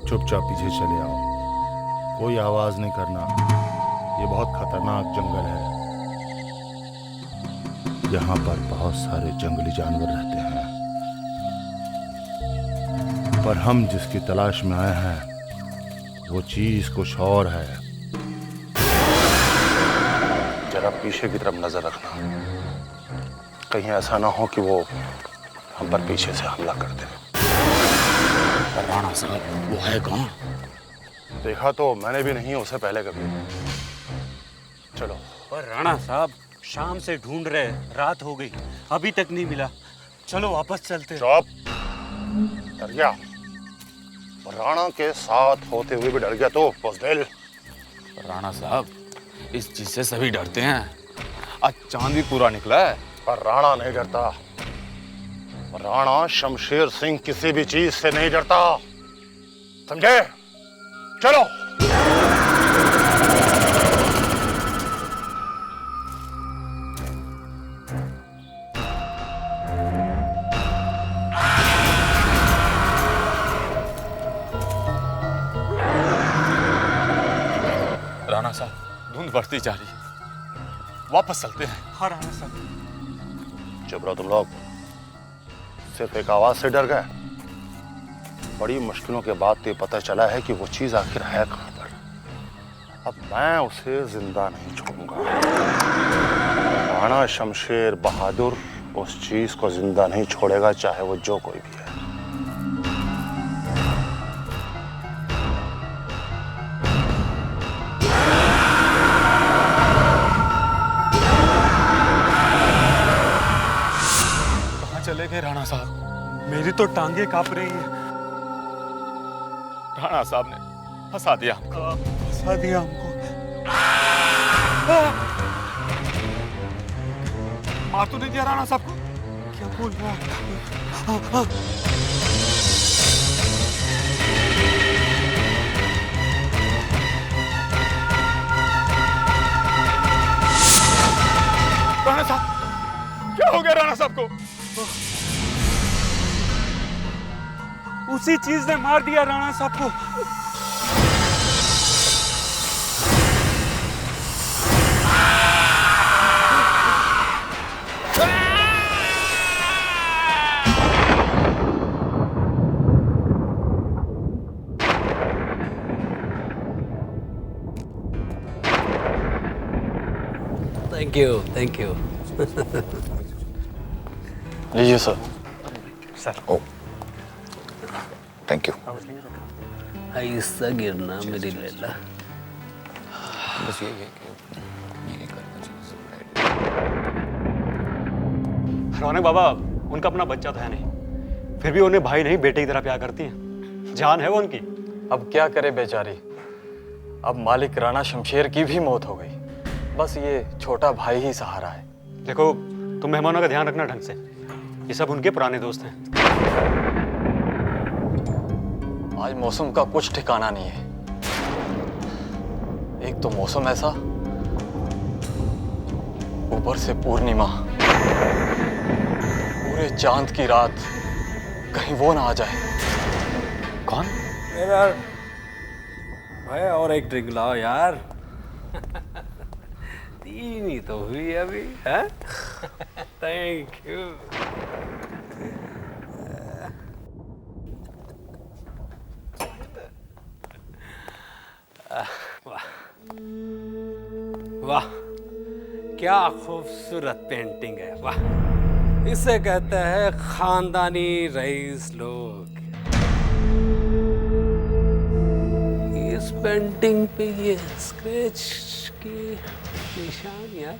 चुपचाप पीछे चले आओ, कोई आवाज नहीं करना। ये बहुत खतरनाक जंगल है, यहाँ पर बहुत सारे जंगली जानवर रहते हैं, पर हम जिसकी तलाश में आए हैं वो चीज कुछ और है। जरा पीछे की तरफ नजर रखना, कहीं ऐसा ना हो कि वो हम पर पीछे से हमला कर दे। राणा साहब, वो है कौन? देखा तो मैंने भी नहीं उसे पहले कभी। चलो। पर राणा साहब, शाम से ढूंढ रहे, रात हो गई, अभी तक नहीं मिला। चलो वापस चलते हैं। चुप, डर गया? राणा के साथ होते हुए भी डर गया तो बुज़दिल। राणा साहब, इस चीज से सभी डरते हैं। आज चांद भी पूरा निकला है। पर राणा नहीं डरता। राणा शमशेर सिंह किसी भी चीज से नहीं डरता, समझे? चलो। राणा साहब, धुंध बढ़ती जा रही है, वापस चलते हैं। हाँ राणा साहब। चुप रहो तुम लोग, सिर्फ एक आवाज से डर गए। बड़ी मुश्किलों के बाद तो ये पता चला है कि वो चीज आखिर है कहां पर। अब मैं उसे जिंदा नहीं छोड़ूंगा। राणा शमशेर बहादुर उस चीज को जिंदा नहीं छोड़ेगा, चाहे वो जो कोई भी है। चले गए राणा साहब? मेरी तो टांगे कांप रही हैं। राणा साहब ने फंसा दिया हमको। फंसा दिया हमको। मार तो नहीं दिया राणा साहब को? क्या बोल रहा है? राणा साहब, क्या हो गया राणा साहब को? उसी चीज ने मार दिया राणा साहब को। Thank you. लीजिए सर। सर। ओ, थैंक यू। ऐसा गिरना मेरी लैला। बस ये रौनक बाबा, उनका अपना बच्चा तो है नहीं, फिर भी उन्हें भाई नहीं बेटे की तरह प्यार करती हैं। जान है वो उनकी। अब क्या करे बेचारी, अब मालिक राणा शमशेर की भी मौत हो गई, बस ये छोटा भाई ही सहारा है। देखो, तुम मेहमानों का ध्यान रखना ढंग से, ये सब उनके पुराने दोस्त हैं। आज मौसम का कुछ ठिकाना नहीं है। एक तो मौसम ऐसा, ऊपर से पूर्णिमा, पूरे चांद की रात, कहीं वो ना आ जाए। कौन? यार भाई, और एक ड्रिंक लाओ यार। तीन ही तो हुई अभी है। Thank you. वाह वाह, क्या खूबसूरत पेंटिंग है। वाह, इसे कहते हैं खानदानी रईस लोग। इस पेंटिंग पे ये स्क्रैच की निशान यार,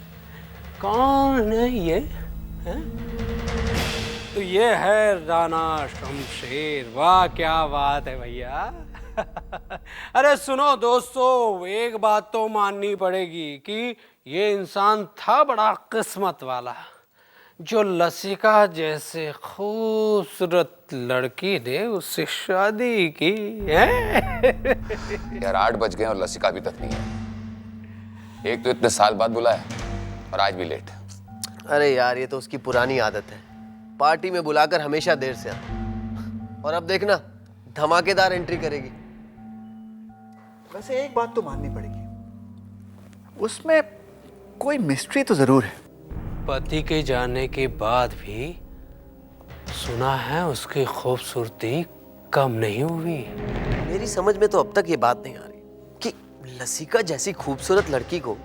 कौन है ये? है? तो ये है राणा शमशेर। वाह, क्या बात है भैया। अरे सुनो दोस्तों, एक बात तो माननी पड़ेगी कि ये इंसान था बड़ा किस्मत वाला, जो लसिका जैसे खूबसूरत लड़की ने उससे शादी की है। यार 8 बज गए और लसिका अभी तक नहीं है। एक तो इतने साल बाद बुलाया और आज भी लेट। अरे यार, ये तो उसकी पुरानी आदत है, पार्टी में बुलाकर हमेशा देर से आता। और अब देखना, धमाकेदार एंट्री करेगी। वैसे एक बात तो माननी पड़ेगी, उसमें कोई मिस्ट्री तो जरूर है। पति के जाने के बाद भी सुना है उसकी खूबसूरती कम नहीं हुई। मेरी समझ में तो अब तक ये बात नहीं आ रही कि लसिका जैसी खूबसूरत लड़की को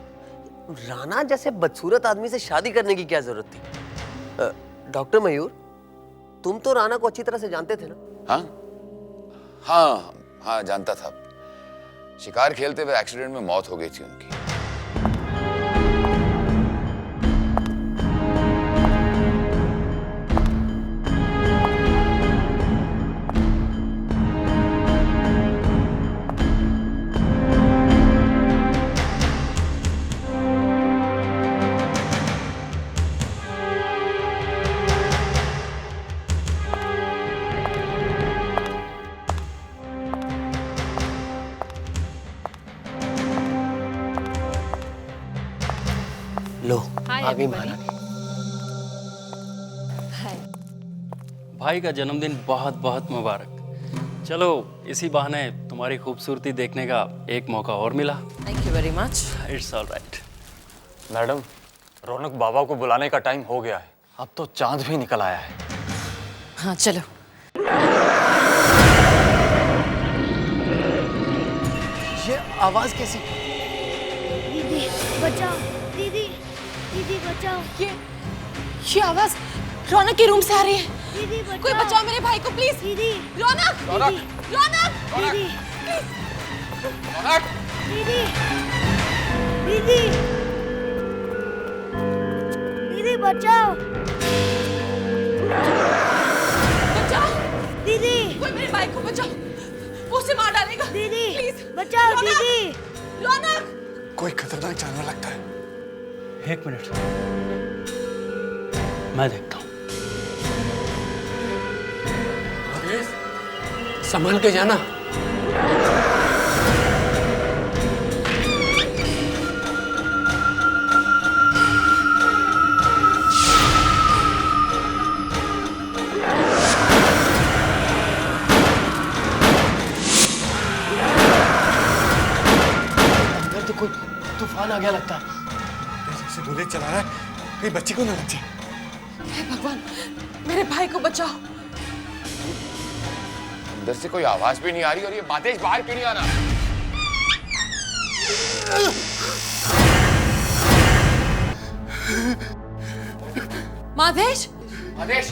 राणा जैसे बदसूरत आदमी से शादी करने की क्या जरूरत थी। डॉक्टर मयूर, तुम तो राणा को अच्छी तरह से जानते थे ना? हाँ हाँ हाँ, जानता था। शिकार खेलते हुए एक्सीडेंट में मौत हो गई थी उनकी। लो आ गई महारानी। भाई का जन्मदिन बहुत बहुत मुबारक। चलो इसी बहाने तुम्हारी खूबसूरती देखने का एक मौका और मिला। Thank you very much. It's all right. Madam, Raunak Baba को बुलाने का टाइम हो गया है। अब तो चांद भी निकल आया है। हाँ चलो। ये आवाज कैसी? दीदी बचाओ, दीदी दीदी बचाओ। ये आवाज रौनक के रूम से आ रही है। दीदी बचाओ, कोई बचाओ मेरे भाई को प्लीज। दीदी रौनक, रौनक, रौनक, दीदी रौनक, दीदी दीदी दीदी बचाओ, बचाओ दीदी कोई मेरे भाई को बचाओ, वो उसे मार डालेगा। दीदी प्लीज बचाओ, रौनक! दीदी रौनक, कोई खतरनाक जानवर लगता है। एक मिनट, मैं देखता हूँ। संभल के जाना। अंदर तो कोई तूफान आ गया लगता है। जैसे बुलेट चला रहा है, कहीं बच्ची को ना लग जाए। हे भगवान, मेरे भाई को बचाओ। अंदर से कोई आवाज भी नहीं आ रही और ये मादेश बाहर क्यों नहीं आ रहा? माधेश, आदेश,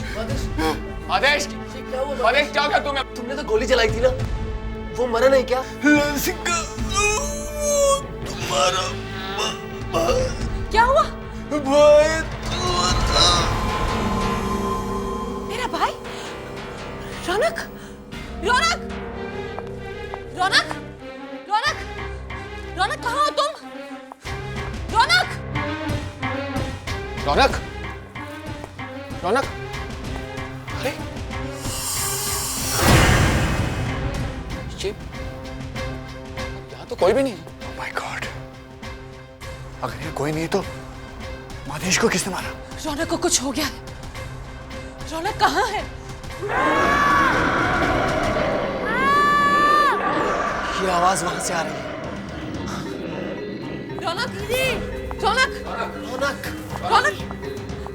आदेश, क्या हुआ? आदेश, क्या हो गया तुम्हें? तुमने तो गोली चलाई थी ना, वो मरा नहीं क्या? लसिका, तुम्हारा क्या हुआ? भाई मेरा भाई? रौनक, रौनक, रौनक, रौनक, रौनक कहाँ हो तुम? रौनक, रौनक, रौनक, अरे ये यहाँ तो कोई भी नहीं है। माय गॉड, अगर ये कोई नहीं तो मादेश को किसने मारा? रौनक को कुछ हो गया है। रौनक कहाँ है? ये आवाज वहां से आ रही है। रौनक दीदी, रौनक, रौनक, रौनक,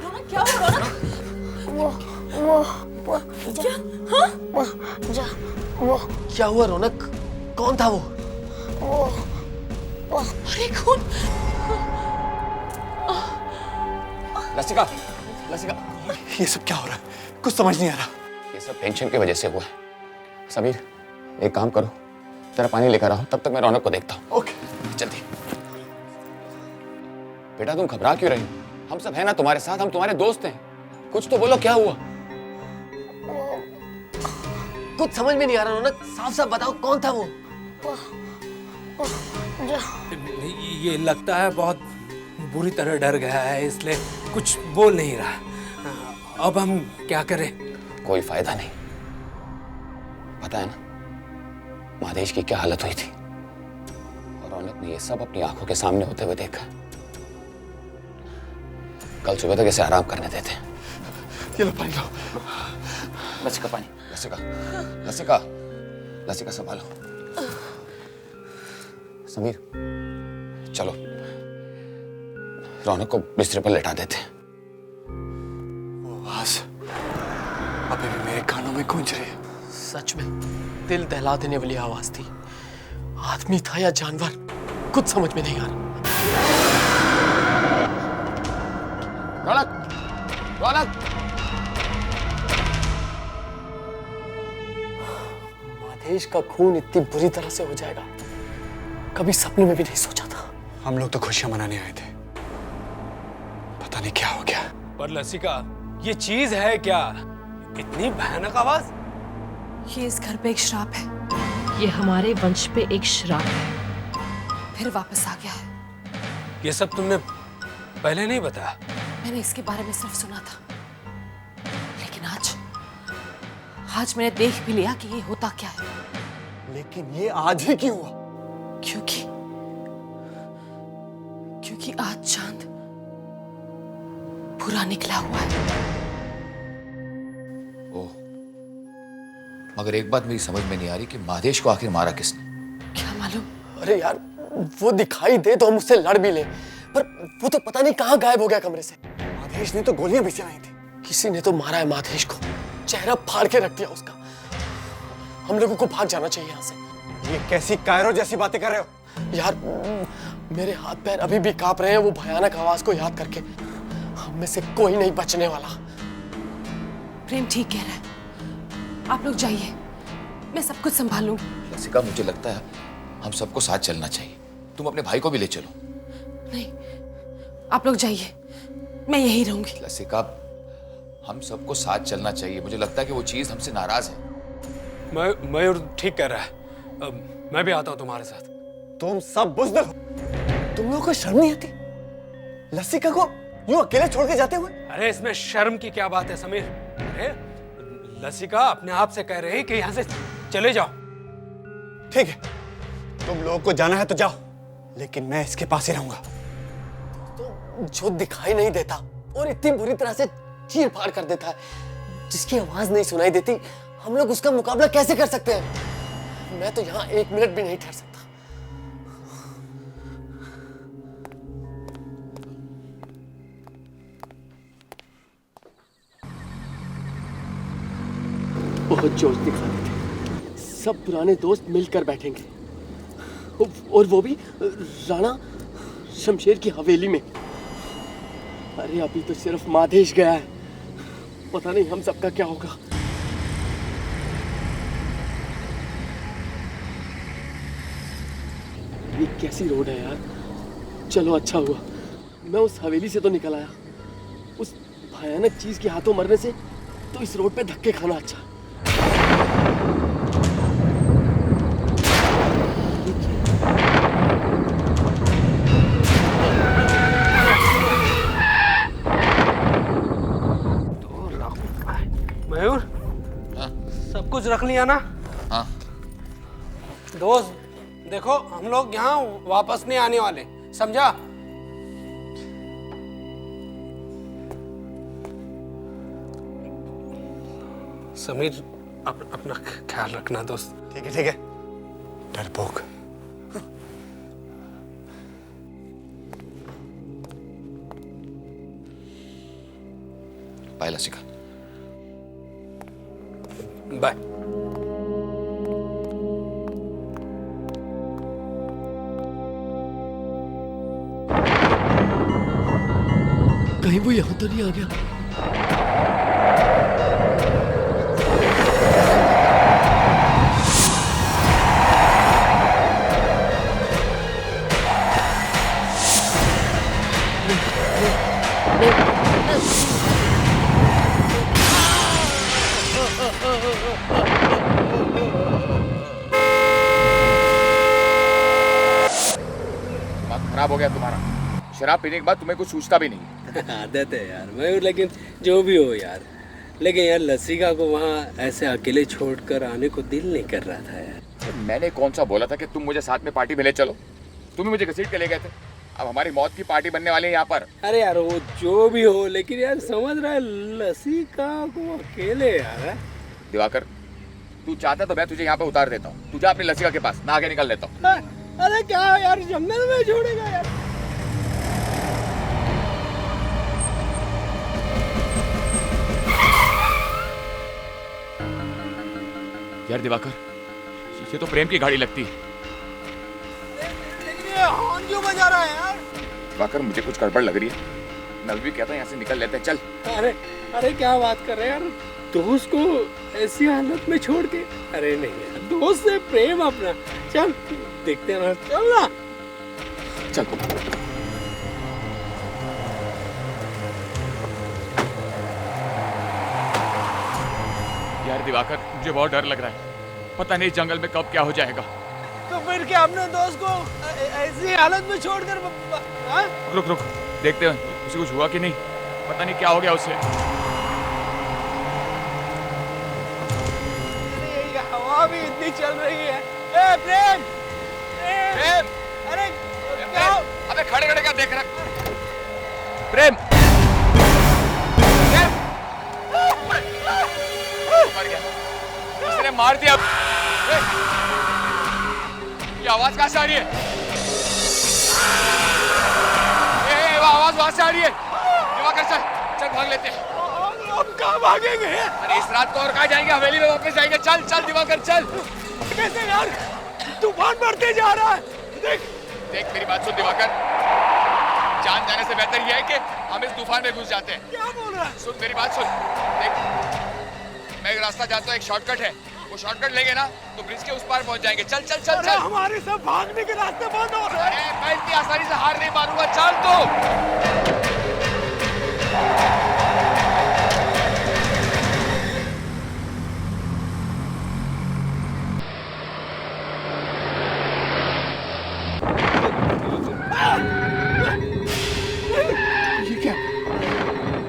रौनक क्या हुआ? रौनक वो क्या? हाँ? वो क्या हुआ रौनक? कौन था वो? अरे खून! लसिका, लसिका, ये सब क्या हो रहा है? कुछ समझ नहीं आ रहा। ये सब टेंशन की वजह से हुआ है। समीर, एक काम करो, तेरा पानी लेकर आओ, तब तक मैं रौनक को देखता हूँ। ओके, जल्दी। बेटा तुम घबरा क्यों रही हो? हम सब हैं ना तुम्हारे साथ, हम तुम्हारे दोस्त हैं। कुछ तो बोलो, क्या हुआ? कुछ समझ में नहीं आ रहा रौनक, साफ साफ बताओ कौन था वो? ये लगता है बहुत बुरी तरह डर गया है, इसलिए कुछ बोल नहीं रहा। अब हम क्या करें? कोई फायदा नहीं। पता है ना मादेश की क्या हालत हुई थी, और रौनक ने ये सब अपनी आंखों के सामने होते हुए देखा। कल सुबह तक इसे आराम करने देते। ये लो पानी लो। लसिका पानी, लसिका, लसिका, लसिका संभालो। समीर, चलो रौनक को बिस्तर पर लेटा देते हैं। वो आवाज अभी भी मेरे कानों में गूंज रही है। सच में दिल दहला देने वाली आवाज थी। आदमी था या जानवर, कुछ समझ में नहीं आ रहा। रौनक, रौनक! माधेश का खून इतनी बुरी तरह से हो जाएगा, कभी सपने में भी नहीं सोचा था। हम लोग तो खुशियां मनाने आए थे, पता नहीं क्या हो गया। पर लसिका, ये चीज है क्या? इतनी भयानक आवाज? ये इस घर पे एक श्राप है। ये हमारे वंश पे एक श्राप है, फिर वापस आ गया है। ये सब तुमने पहले नहीं बताया? मैंने इसके बारे में सिर्फ सुना था, लेकिन आज मैंने देख भी लिया कि ये होता क्या है। लेकिन ये आज ही क्यों हुआ? क्योंकि आज चांद पूरा निकला हुआ है। ओह, मगर एक बात मेरी समझ में नहीं आ रही कि माधेश को आखिर मारा किसने? क्या मालूम? अरे यार, वो दिखाई दे तो हम उससे लड़ भी ले, पर वो तो पता नहीं कहाँ गायब हो गया कमरे से। माधेश ने तो गोलियां भी चलाई थी। किसी ने तो मारा है माधेश को, चेहरा फाड़ के रख दिया उसका। हम लोगों को भाग जाना चाहिए यहाँ से। ये कैसी कायरो जैसी बातें कर रहे हो? यार, मेरे हाथ पैर अभी भी कांप रहे हैं वो भयानक आवाज को याद करके। हम में से कोई नहीं बचने वाला। प्रेम ठीक कह रहा है, आप लोग जाइए, मैं सब कुछ संभालूंगी। लसिका, मुझे लगता है हम सबको साथ चलना चाहिए। तुम अपने भाई को भी ले चलो। नहीं, आप लोग जाइए, मैं यहीं रहूंगी। लसिका, हम सबको साथ चलना चाहिए। मुझे लगता है कि वो चीज हमसे नाराज है। मयूर ठीक कह रहा है। मैं भी आता हूँ तुम्हारे साथ। तुम सब बुज़दिल हो। तुम लोगों को शर्म नहीं आती लसिका को यूं अकेले छोड़ के जाते हुए? अरे इसमें शर्म की क्या बात है समीर? अरे लसिका अपने आप से कह रही कि यहाँ से चले जाओ। ठीक है, तुम लोगों को जाना है तो जाओ, लेकिन मैं इसके पास ही रहूंगा। तो जो दिखाई नहीं देता और इतनी बुरी तरह से चीर फाड़ कर देता है, जिसकी आवाज नहीं सुनाई देती, हम लोग उसका मुकाबला कैसे कर सकते हैं? मैं तो यहाँ एक मिनट भी नहीं ठहर सकता। बहुत जोश दिखा रहे थे। सब पुराने दोस्त मिलकर बैठेंगे, और वो भी राणा शमशेर की हवेली में। अरे अभी तो सिर्फ माधेश गया है, पता नहीं हम सबका क्या होगा। ये कैसी रोड है यार। चलो अच्छा हुआ मैं उस हवेली से तो निकल आया। उस भयानक चीज के हाथों मरने से तो इस रोड पे धक्के खाना अच्छा। मयूर, सब कुछ रख लिया ना? हाँ। दोस्त देखो, हम लोग यहाँ वापस नहीं आने वाले, समझा? समीर, अपना ख्याल रखना दोस्त। ठीक है, ठीक है। डरपोक। बाय लसिका। बाय। कहीं वो यहां तो नहीं आ गया? दिमाग खराब हो गया तुम्हारा। शराब पीने के बाद तुम्हें कुछ सूझता भी नहीं। आदत है यार मयूर, लेकिन जो भी हो यार, लेकिन यार लसिका को वहाँ ऐसे अकेले छोड़कर आने को दिल नहीं कर रहा था यार। मैंने कौन सा बोला था कि तुम मुझे साथ में पार्टी में ले चलो? तुम ही मुझे घसीट के ले गए थे। अब हमारी मौत की पार्टी बनने वाली है यहाँ पर। अरे यार वो जो भी हो, लेकिन यार समझ रहा है लसिका को अकेले यार। दिवाकर, तू चाहता तो मैं तुझे यहाँ पे उतार देता हूँ। तू जा अपनी लसिका के पास, मैं आगे निकल लेता हूँ। अरे क्या यार, जंगल में छोड़ेगा यार? यार दिवाकर, ये तो प्रेम की गाड़ी लगती है। लेकिन ये हॉर्न क्यों बजा रहा है यार? दिवाकर, मुझे कुछ गड़बड़ लग रही है। मैं भी कहता हूँ यहाँ से निकल लेते हैं, चल। अरे अरे क्या बात कर रहे हैं यार, दोस्त को ऐसी हालत में छोड़ के? अरे नहीं यार, दोस्त से प्रेम अपना। चल देखते हैं ना, चल ना। चल। यार दिवाकर, मुझे बहुत डर लग रहा है। पता नहीं जंगल में कब क्या हो जाएगा। तो फिर क्या अपने दोस्त को ऐसी हालत में छोड़कर? रुक रुक, देखते हैं उसे कुछ हुआ कि नहीं। पता नहीं क्या हो गया उसे। अरे हवा भी इतनी चल रही है। ए प्रेम, प्रेम, अरे क्या? अबे खड़े खड़े क्या देख रहा? प्रेम, मर गया, इसने मार दिया। ये आवाज कहाँ से आ रही है? वो आवाज वहां से आ रही है। दिवाकर चल, चल भाग लेते हैं। अब कहाँ भागेंगे? अरे इस रात को और कहाँ जाएंगे? हवेली में वापस जाएंगे। चल चल दिवाकर चल। कैसे यार, तूफान बढ़ते जा रहा है। देख देख, मेरी बात सुन दिवाकर, जान जाने से बेहतर यह है कि हम इस तूफान में घुस जाते हैं। क्या बोल रहा है? सुन मेरी बात सुन, देख मैं एक रास्ता जाता हूँ, एक शॉर्टकट है। वो शॉर्टकट लेंगे ना तो ब्रिज के उस पार पहुंच जाएंगे। चल चल चल चल। हमारे सब भागने के रास्ते बंद हो रहे हैं। मैं इतनी आसानी से हार नहीं मारूंगा। चल तू।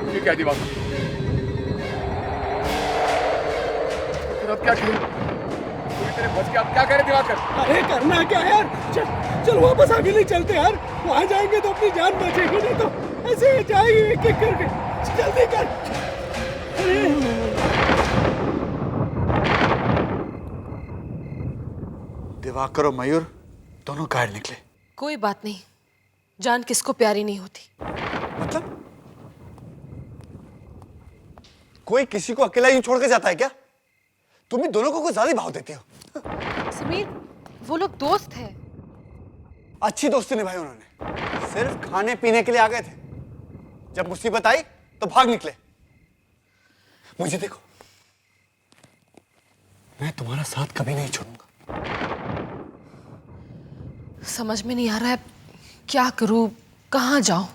ये क्या दिवाकर? अब क्या करें? पूरी तरह फंस गया। अब क्या करें दिवाकर? अरे करना क्या यार, चल चल वापस आगे नहीं चलते यार। वहां जाएंगे तो अपनी जान बचेगी, नहीं तो ऐसे ही जाएंगे एक एक करके। जल्दी कर। दिवाकर और मयूर दोनों घायल निकले। कोई बात नहीं, जान किसको प्यारी नहीं होती। मतलब कोई किसी को अकेला यूं छोड़ के जाता है क्या? तुम ही दोनों को कुछ ज्यादा भाव देती हो। समीर, वो लोग दोस्त हैं। अच्छी दोस्ती निभाई उन्होंने, सिर्फ खाने पीने के लिए आ गए थे। जब मुसीबत आई तो भाग निकले। मुझे देखो, मैं तुम्हारा साथ कभी नहीं छोड़ूंगा। समझ में नहीं आ रहा है क्या करूं, कहां जाऊं।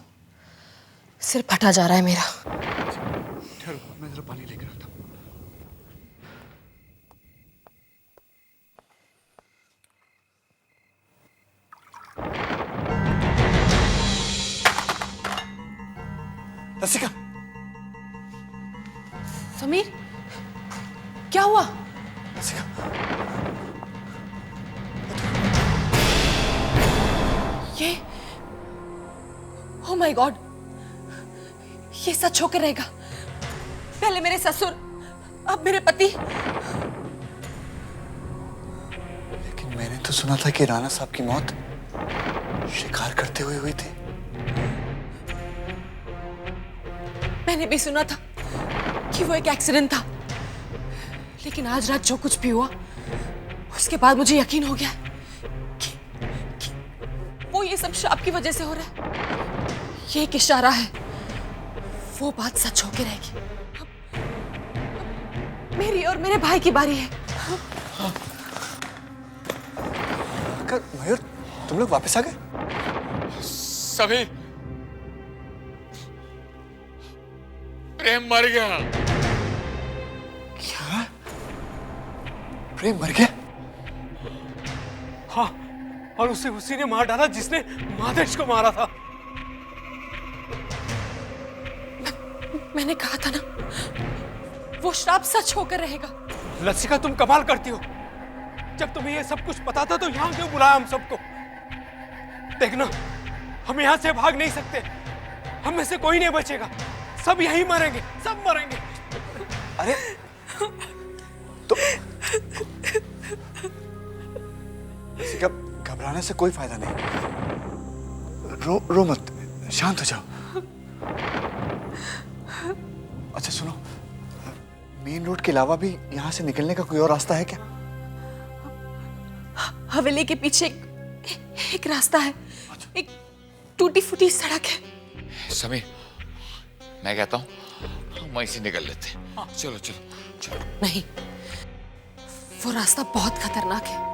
सिर फटा जा रहा है मेरा। ठहरो, मैं जरा पानी लेकर आता हूं। लसिका, समीर, क्या हुआ? लसिका, ये, ओह माय गॉड, ये सच होकर रहेगा। पहले मेरे ससुर, अब मेरे पति। लेकिन मैंने तो सुना था कि राणा साहब की मौत शिकार करते हुए हुई थी। मैंने भी सुना था कि वो एक एक्सीडेंट था, लेकिन आज रात जो कुछ भी हुआ उसके बाद मुझे यकीन हो गया कि वो ये सब श्राप की वजह से हो रहा है। ये एक इशारा है, वो बात सच होके रहेगी। अब मेरी और मेरे भाई की बारी है। मयूर, तुम लोग वापस आ गए? सभी, प्रेम मर गया। क्या? प्रेम मर गया? हाँ, और उसे उसी ने मार डाला जिसने मादेश को मारा था। मैंने कहा था ना, वो श्राप सच होकर रहेगा। लसिका, तुम कमाल करती हो। जब तुम्हें ये सब कुछ पता था तो यहाँ क्यों बुलाया हम सबको? देखना, हम यहाँ से भाग नहीं सकते। हम में से कोई नहीं बचेगा। सब यहीं मरेंगे, सब मरेंगे। अरे तो लसिका, घबराना घबराने से कोई फायदा नहीं। रो मत, शांत हो जाओ। अच्छा सुनो, मेन रोड के अलावा भी यहाँ से निकलने का कोई और रास्ता है क्या? हवेली के पीछे एक रास्ता है, एक टूटी फूटी सड़क है। समीर, मैं कहता हूँ हम वहीं से निकल लेते हैं। चलो चलो चलो। नहीं, वो रास्ता बहुत खतरनाक है।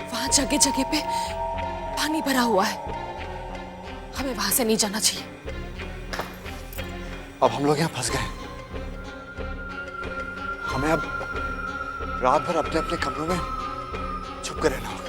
वहां जगह जगह पे पानी भरा हुआ है। हमें वहां से नहीं जाना चाहिए। अब हम लोग यहाँ फंस गए। हमें अब रात भर अपने अपने कमरों में छुप कर रहना होगा।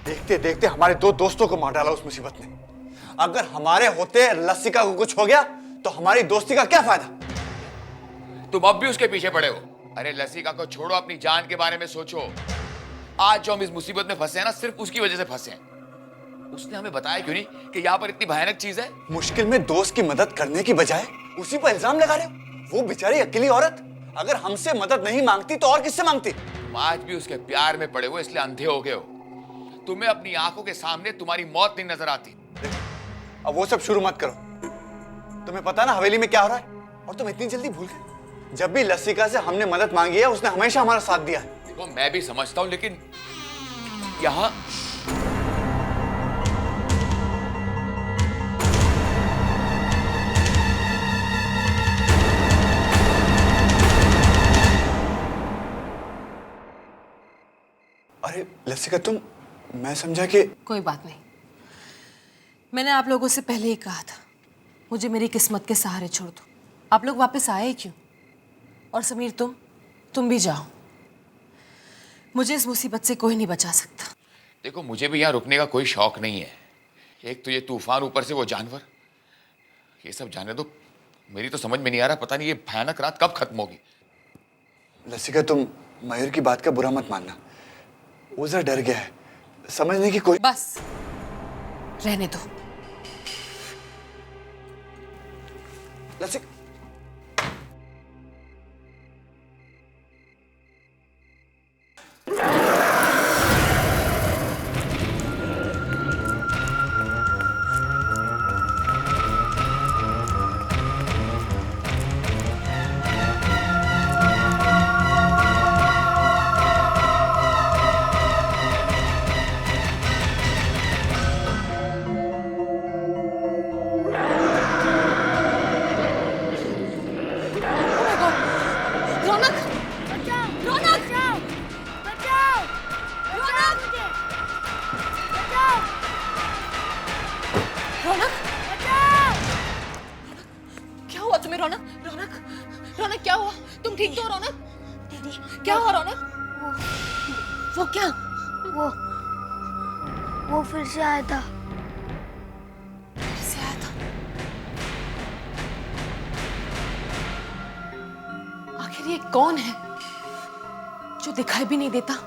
देखते देखते हमारे दो दोस्तों को मार डाला उस मुसीबत ने। अगर हमारे होते लसिका को कुछ हो गया तो हमारी दोस्ती का क्या फायदा? तुम अब भी उसके पीछे पड़े हो। अरे लसिका को छोड़ो, अपनी जान के बारे में सोचो। आज जो हम इस मुसीबत में फंसे हैं ना, सिर्फ उसकी वजह से फंसे हैं। उसने हमें बताया क्यों नहीं कि यहाँ पर इतनी भयानक चीज है? मुश्किल में दोस्त की मदद करने की बजाय उसी पर इल्जाम लगा रहे हो। वो बेचारी अकेली औरत अगर हमसे मदद नहीं मांगती तो और किससे मांगती? तुम आज भी उसके प्यार में पड़े हो, इसलिए अंधे हो गए हो। तुम्हें अपनी आंखों के सामने तुम्हारी मौत नहीं नजर आती। अब वो सब शुरू मत करो। तुम्हें पता ना हवेली में क्या हो रहा है, और तुम इतनी जल्दी भूल गए। जब भी लसिका से हमने मदद मांगी है, उसने हमेशा हमारा साथ दिया है। देखो, मैं भी समझता हूं, लेकिन यहाँ अरे लसिका, मैं समझा कि कोई बात नहीं। मैंने आप लोगों से पहले ही कहा था, मुझे मेरी किस्मत के सहारे छोड़ दो। आप लोग वापस आए ही क्यों? और समीर, तुम भी जाओ। मुझे इस मुसीबत से कोई नहीं बचा सकता। देखो, मुझे भी यहाँ रुकने का कोई शौक नहीं है। एक तो ये तूफान, ऊपर से वो जानवर, ये सब जाने दो। मेरी तो समझ में नहीं आ रहा, पता नहीं ये भयानक रात कब खत्म होगी। लसिका, तुम मयूर की बात का बुरा मत मानना। वो जरा डर गया है, समझने की कोई। बस रहने दो। लसिका, रौनक, क्या हुआ? तुम ठीक तो हो रौनक? दीदी, क्या हुआ रौनक? वो क्या? वो फिर से आया था। फिर से आया था? आखिर ये कौन है जो दिखाई भी नहीं देता?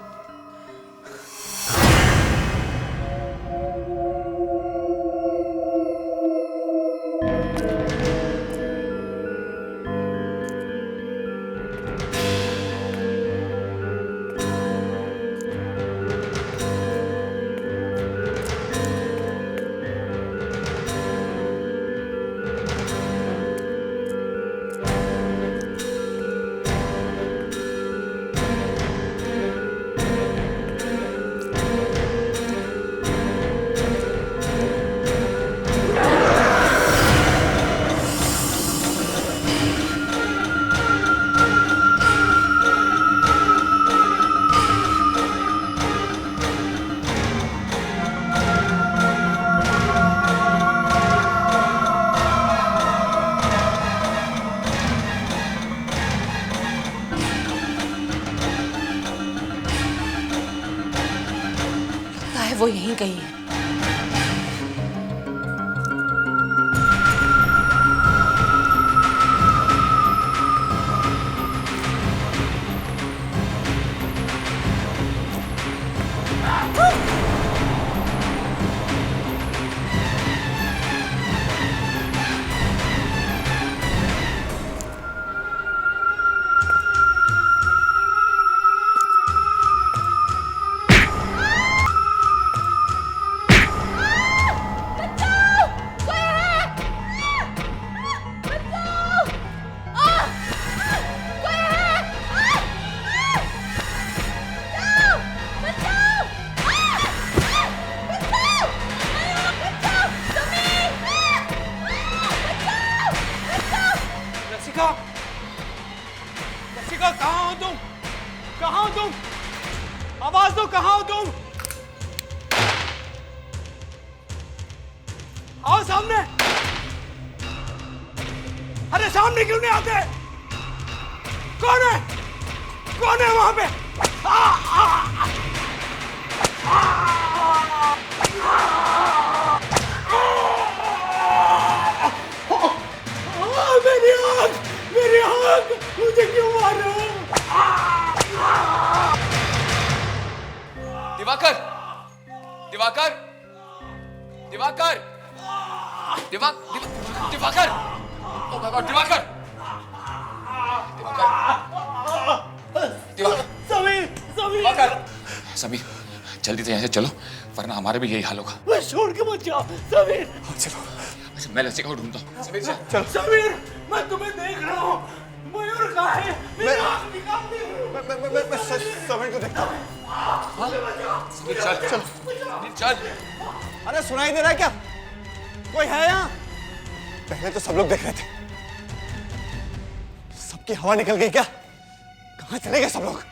कही है। लसिका, कहाँ हो तुम? कहाँ हो तुम? आवाज दो, कहाँ हो तुम? आओ सामने। अरे सामने क्यों नहीं आते? कौन है? कौन है वहां पे? मेरी आंख, मेरी आंख, मुझे क्यों मार रहे हो? Diwakar, Diwakar, Diwakar, Diwakar, oh my God, Diwakar, Diwakar, Sameer, Sameer, Diwakar, Sameer, जल्दी से यहाँ से चलो, वरना हमारे भी यही हाल होगा। बस छोड़ के मत जाओ, समीर। चलो, अच्छा मैं लसिका को ढूंढता हूँ। समीर चल। समीर, मैं तुम्हें देख रहा हूँ। मयूर कहाँ है? मेरी आँख निकाल दी। मैं समीर को देखता हूँ। समीर चल, चल, समीर चल। अरे सुनाई दे रहा है क्या? कोई है यहाँ? पहले तो सब लोग देख रहे थे, सबकी हवा निकल गई क्या? कहाँ चले गए सब लोग?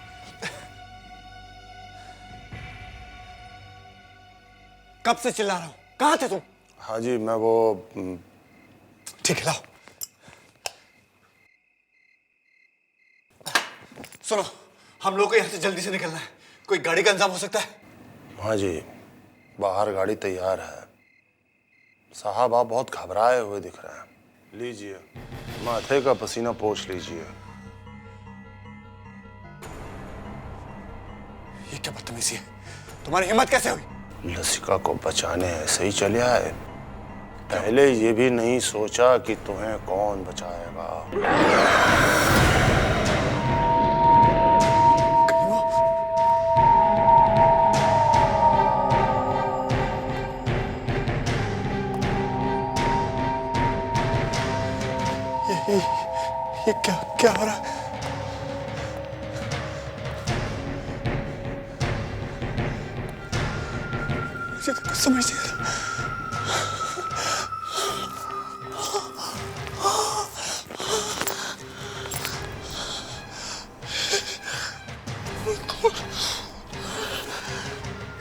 कब से चिल्ला रहा हूँ, कहाँ थे तुम? हाँ जी, मैं वो ठीक है, लाओ। सुनो, हम लोग को यहाँ से जल्दी से निकलना है। कोई गाड़ी का इंतजाम हो सकता है? हाँ जी, बाहर गाड़ी तैयार है। साहब आप बहुत घबराए हुए दिख रहे हैं। लीजिए, माथे का पसीना पोंछ लीजिए। ये क्या बदतमीजी है? तुम्हारी हिम्मत कैसे हुई? लसिका को बचाने ऐसे ही चले आए। पहले ये भी नहीं सोचा कि तुम्हें कौन बचाएगा। ये क्या हो रहा है? मुझे तो कुछ समझ नहीं आ रहा।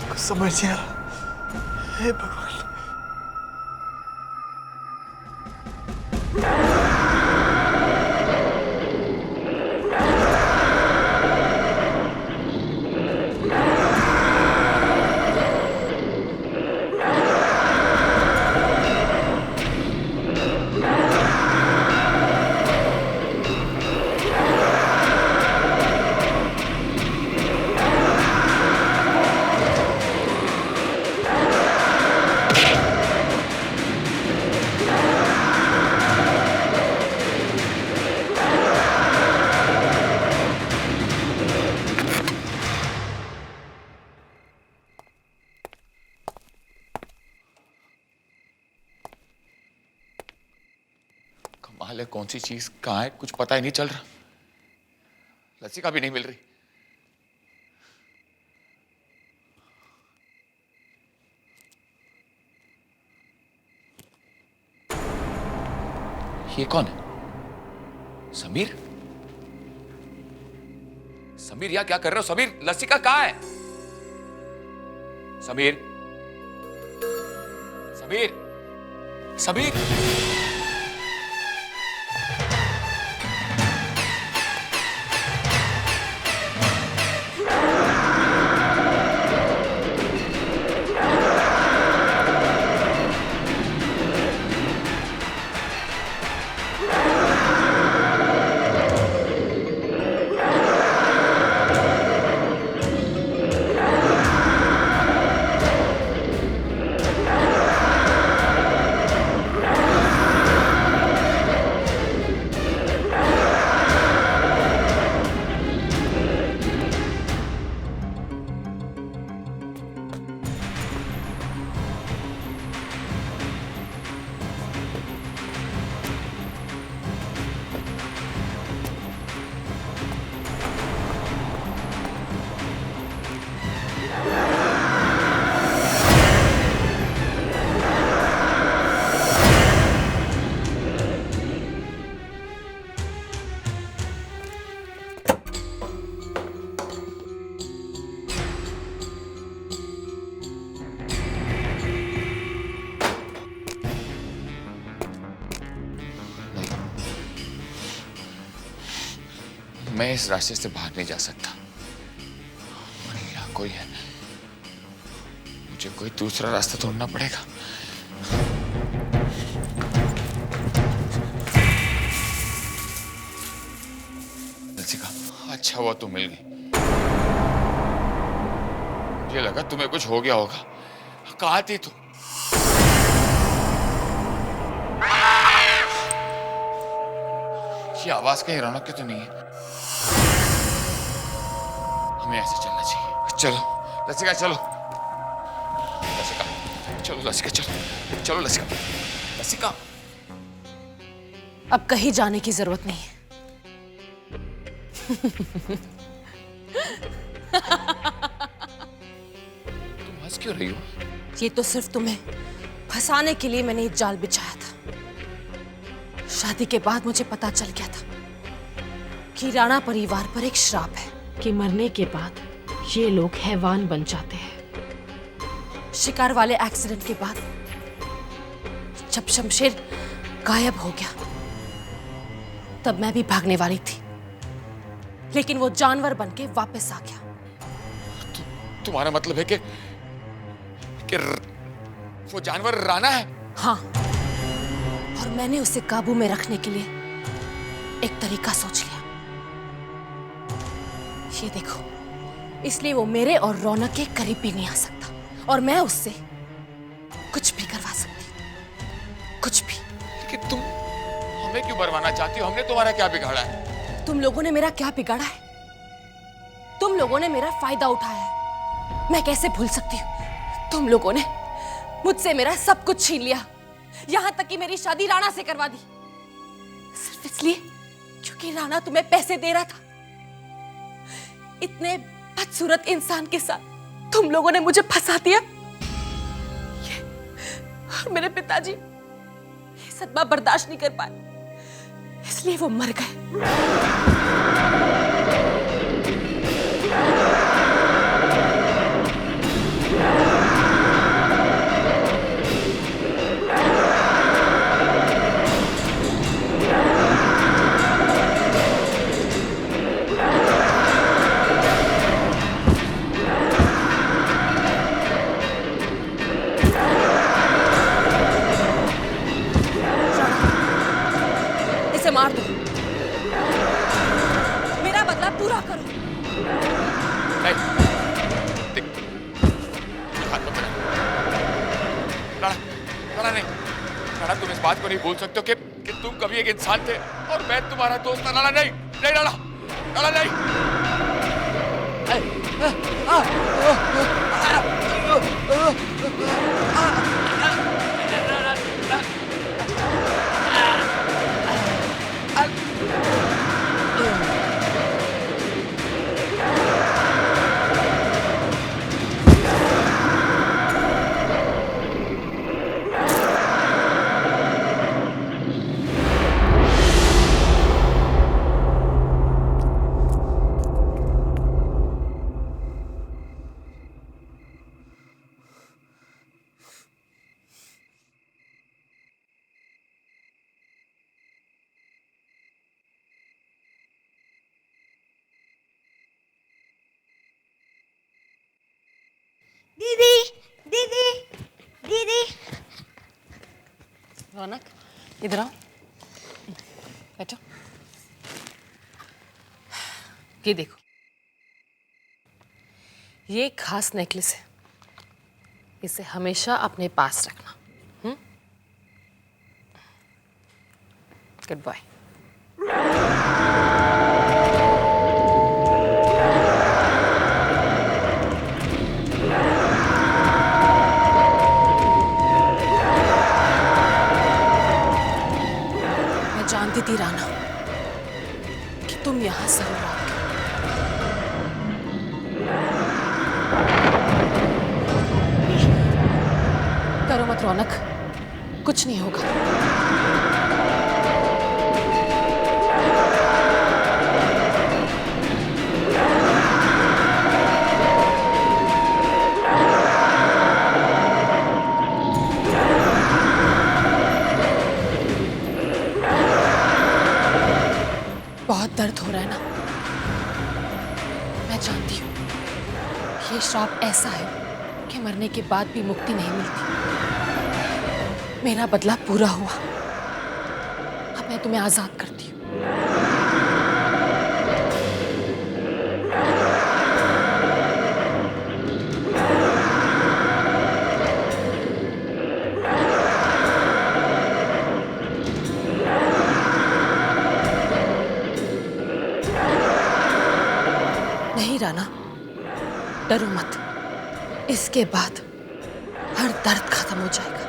कुछ समझ नहीं आ रहा। हे भगवान। कमाल है, कौन सी चीज कहाँ है कुछ पता ही नहीं चल रहा। लसिका भी नहीं मिल रही। ये कौन है? समीर? समीर यहाँ क्या कर रहे हो? समीर, लसिका कहाँ है? समीर, समीर, समीर। मैं इस रास्ते से बाहर नहीं जा सकता। यहाँ कोई है, मुझे कोई दूसरा रास्ता ढूंढना पड़ेगा। लसिका, अच्छा हुआ तू मिल गई। मुझे लगा तुम्हें कुछ हो गया होगा। कहाँ थी तू? ये आवाज कहीं रौनक की तो नहीं है? हमें ऐसे चलना चाहिए। चलो लसिका, चलो लसिका, चलो लसिका, चलो चलो लसिका, लसिका। अब कहीं जाने की जरूरत नहीं है। तुम हंस क्यों रही हो? ये तो सिर्फ तुम्हें फंसाने के लिए मैंने ये जाल बिछाया था। शादी के बाद मुझे पता चल गया था कि राणा परिवार पर एक श्राप है कि मरने के बाद ये लोग हैवान बन जाते हैं। शिकार वाले एक्सीडेंट के बाद जब शमशेर गायब हो गया तब मैं भी भागने वाली थी, लेकिन वो जानवर बन के वापस आ गया। तुम्हारा मतलब है कि वो जानवर राणा है? हाँ, और मैंने उसे काबू में रखने के लिए एक तरीका सोच लिया। ये देखो, इसलिए वो मेरे और रौनक के करीब भी नहीं आ सकता और मैं उससे कुछ भी करवा सकती, कुछ भी। लेकिन तुम हमें क्यों मरवाना चाहती हो? हमने तुम्हारा क्या बिगाड़ा है? तुम लोगों ने मेरा क्या बिगाड़ा है? तुम लोगों ने मेरा फायदा उठाया है। मैं कैसे भूल सकती हूँ? तुम लोगों ने मुझसे मेरा सब कुछ छीन लिया, यहां तक कि मेरी शादी राणा से करवा दी, सिर्फ इसलिए क्योंकि राणा तुम्हें पैसे दे रहा था। इतने बदसूरत इंसान के साथ तुम लोगों ने मुझे फंसा दिया। और मेरे पिताजी ये सदमा बर्दाश्त नहीं कर पाए, इसलिए वो मर गए। मार दो, मेरा बदला पूरा करो। नहीं, हाथ मत बढ़ा। राणा नहीं, राणा तुम इस बात को नहीं भूल सकते हो कि तुम कभी एक इंसान थे और मैं तुम्हारा दोस्त था। राणा नहीं, नहीं राणा, राणा नहीं। दीदी, दीदी, दीदी। रौनक, इधर आओ, बैठो। ये देखो, ये खास नेकलेस है, इसे हमेशा अपने पास रखना। Goodbye. जानती थी राणा कि तुम यहां जरूर आओगे। करो मत रौनक, कुछ नहीं होगा। बहुत दर्द हो रहा है ना? ये श्राप ऐसा है कि मरने के बाद भी मुक्ति नहीं मिलती। मेरा बदला पूरा हुआ, अब मैं तुम्हें आजाद करती हूँ। नहीं राना, डरो मत, इसके बाद हर दर्द खत्म हो जाएगा।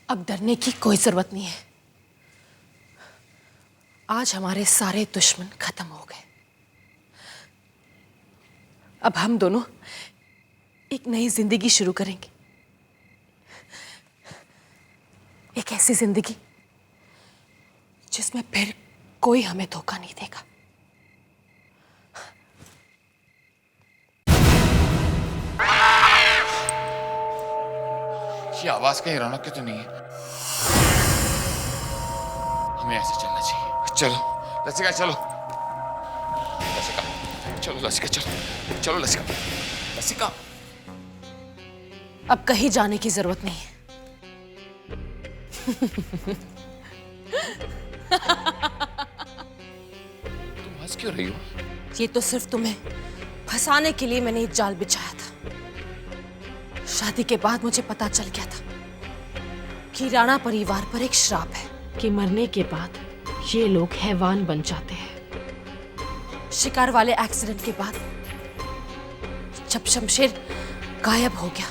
अब डरने की कोई जरूरत नहीं है। आज हमारे सारे दुश्मन खत्म हो गए। अब हम दोनों एक नई जिंदगी शुरू करेंगे, एक ऐसी जिंदगी जिसमें फिर कोई हमें धोखा नहीं देगा। ये आवाज कहीं रौनक की तो नहीं है? हमें ऐसे चलना चाहिए। चलो लसिका, चलो लसिका, चलो लसिका, चलो चलो लसिका, लसिका। अब कहीं जाने की जरूरत नहीं है। तुम हंस क्यों रही हो? ये तो सिर्फ तुम्हें फंसाने के लिए मैंने ये जाल बिछाया था। शादी के बाद मुझे पता चल गया था कि राणा परिवार पर एक श्राप है कि मरने के बाद ये लोग हैवान बन जाते हैं। शिकार वाले एक्सीडेंट के बाद जब शमशेर गायब हो गया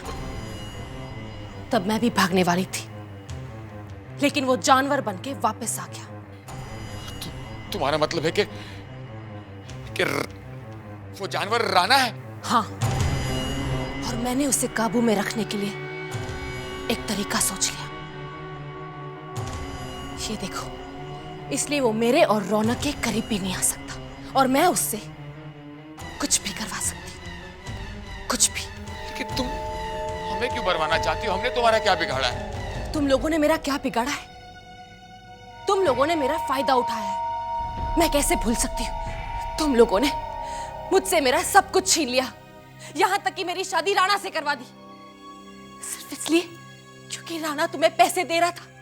तब मैं भी भागने वाली थी, लेकिन वो जानवर बनके वापस आ गया। तुम्हारा मतलब है कि वो जानवर राणा है? हाँ, और मैंने उसे काबू में रखने के लिए एक तरीका सोच लिया। ये देखो, इसलिए वो मेरे और रौनक के करीब भी नहीं आ सकता और मैं उससे कुछ भी करवा सकती, कुछ भी। लेकिन तुम हमें क्यों मरवाना चाहती हो? हमने तुम्हारा क्या बिगाड़ा है? तुम लोगों ने मेरा क्या बिगाड़ा है? तुम लोगों ने मेरा फायदा उठाया है, मैं कैसे भूल सकती हूँ? तुम लोगों ने मुझसे मेरा सब कुछ छीन लिया, यहां तक कि मेरी शादी राणा से करवा दी, सिर्फ इसलिए क्योंकि राणा तुम्हें पैसे दे रहा था।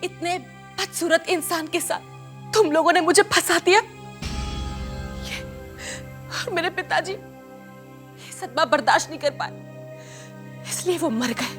इतने बदसूरत इंसान के साथ तुम लोगों ने मुझे फंसा दिया। और मेरे पिताजी ये सदमा बर्दाश्त नहीं कर पाए, इसलिए वो मर गए।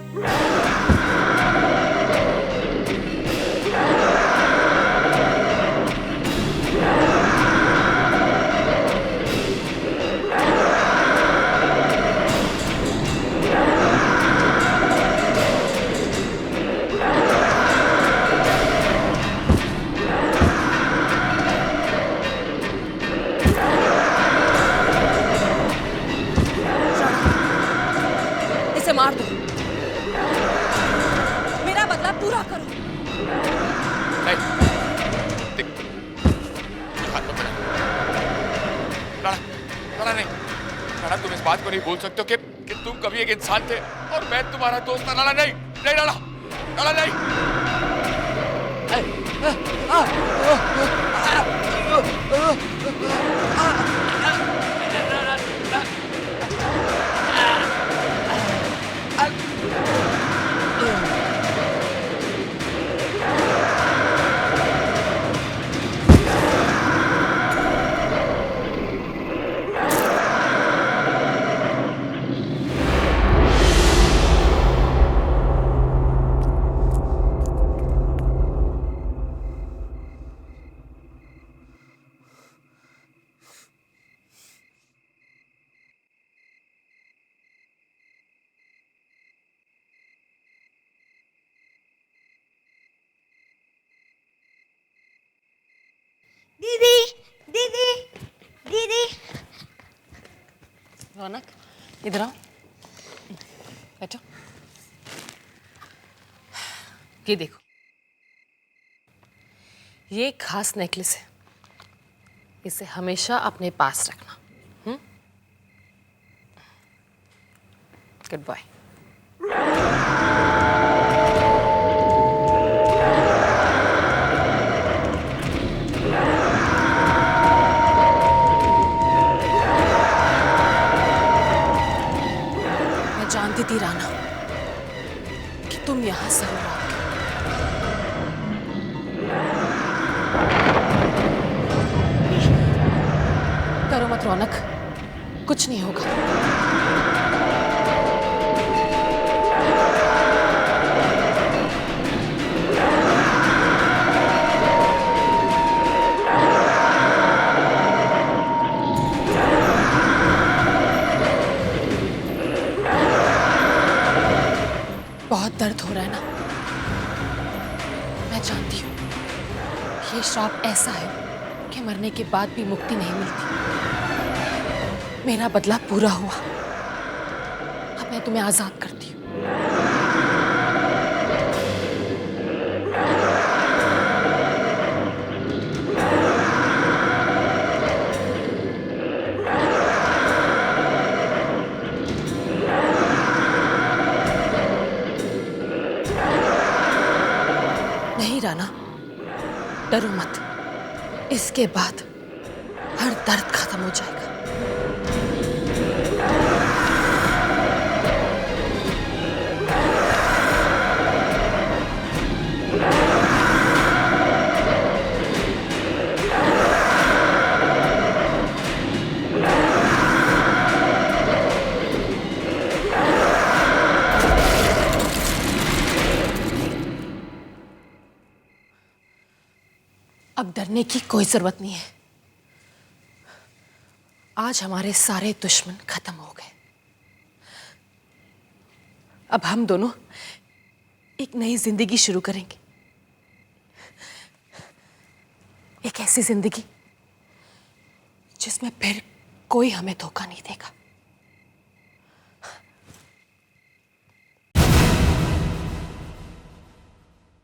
मार दो, मेरा बदला पूरा करो। नहीं, हाथ मत बढ़ा। राणा नहीं, राणा तुम इस बात को नहीं बोल सकते हो कि तुम कभी एक इंसान थे और मैं तुम्हारा दोस्त था। राणा नहीं, नहीं राणा, राणा नहीं। दीदी, दीदी, दीदी। रौनक, इधर आओ, बैठो। ये देखो, ये एक खास नेकलेस है, इसे हमेशा अपने पास रखना। Goodbye. मैं जानती थी राना कि तुम यहां जरूर आओगे। करो मत रौनक, कुछ नहीं होगा। बहुत दर्द हो रहा है ना? मैं जानती हूँ ये श्राप ऐसा है कि मरने के बाद भी मुक्ति नहीं मिलती। मेरा बदला पूरा हुआ, अब मैं तुम्हें आजाद करती हूँ। नहीं राना, डरो मत, इसके बाद हर दर्द खत्म हो जाएगा। अब डरने की कोई जरूरत नहीं है। आज हमारे सारे दुश्मन खत्म हो गए। अब हम दोनों एक नई जिंदगी शुरू करेंगे, एक ऐसी जिंदगी जिसमें फिर कोई हमें धोखा नहीं देगा।